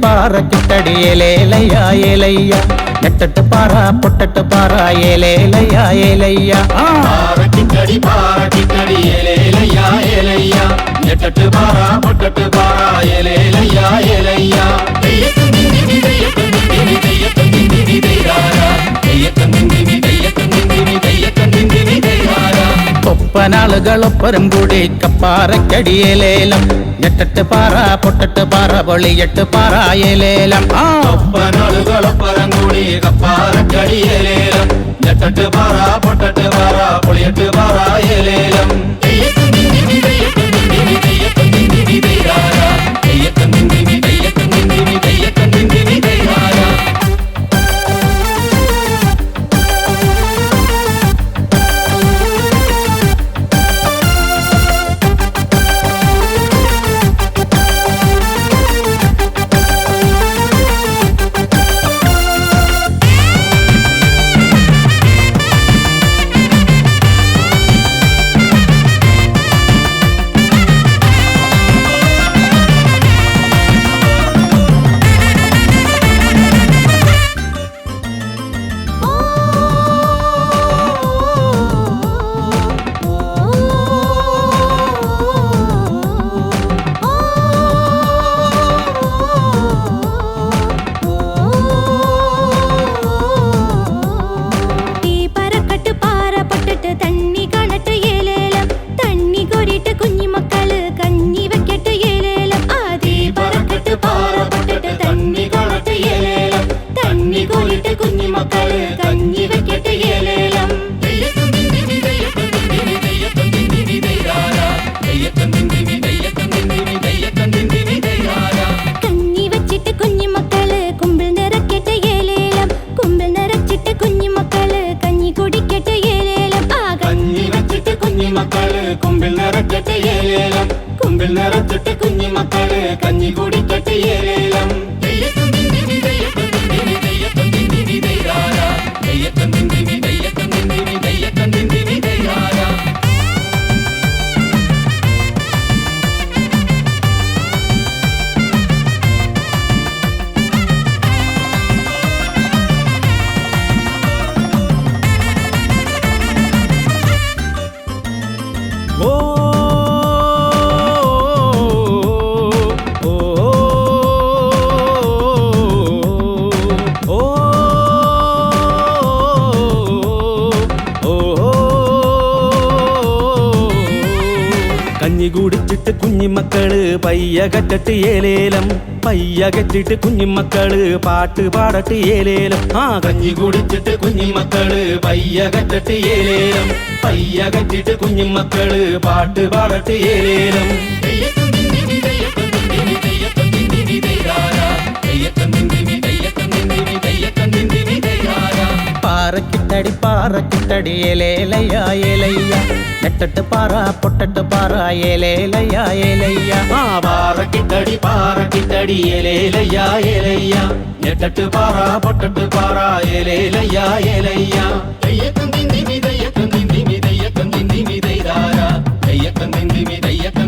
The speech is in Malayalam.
പാറക്കിട്ടടി ഏലേലയ്യ ഏലയ്യ നെട്ടട്ട് പാറ പൊട്ടട്ട് പാറ ഏലേലയ്യ ഏലയ്യ പാറക്കിട്ടടി പാറക്കിട്ടടി ഏലേലയ്യ ഏലയ്യ നെട്ടട്ട് പാറ പൊട്ടട്ട് പാറ ഏലേലയ്യ ഏലയ്യ ഒപ്പനാളുകളൊപ്പരം കൂടി കപ്പാറക്കടിയേലേലം നെട്ടട്ട് പാറ പൊട്ടട്ട് പാറ പൊളിയെട്ട് പാറ ഏലേലം ഒപ്പനാളുകളൊപ്പരം കൂടി കപ്പാറക്കടിയേലേലം നെട്ടട്ട് പാറ പൊട്ടട്ട് പാറ പൊളിയെട്ട് പാറ ഏലേലം കുമ്പിൽ നിറച്ചിട്ട് കുഞ്ഞിമക്കള് കഞ്ഞി കുടിക്കട്ടെ ഏലേലം കഞ്ഞി കുടിച്ചിട്ട് കുഞ്ഞിമക്കള് പയ്യകറ്റിട്ട് ഏലേലം പയ്യകറ്റിട്ട് കുഞ്ഞിമക്കള് പാട്ട് പാടട്ട് ഏലേലം കഞ്ഞി കുടിച്ചിട്ട് കുഞ്ഞിമക്കള് പയ്യകറ്റിട്ട് ഏലേലം പയ്യകറ്റിട്ട് കുഞ്ഞിമക്കള് പാട്ട് പാടട്ട് ഏലേലം പാറക്കിട്ടടി പാറക്കിട്ടടി ഏലേലയ്യ ഏലയ്യ നെട്ടട്ട് പാറ പൊട്ടട്ട് പാറ ഏലേലയ്യ ഏലയ്യ പാറക്കിട്ടടി പാറക്കിട്ടടി ഏലേലയ്യ ഏലയ്യ നെട്ടട്ട് പാറ പൊട്ടട്ട് പാറ ഏലേലയ്യ ഏലയ്യ ദയ്യക്കൻ ദിന്ദിമി ദയ്യക്കൻ ദിന്ദിമി ദയ്യക്കൻ ദിന്ദിമി ദയ്യാര ദയ്യക്കൻ ദിന്ദിമി ദയ്യക്കൻ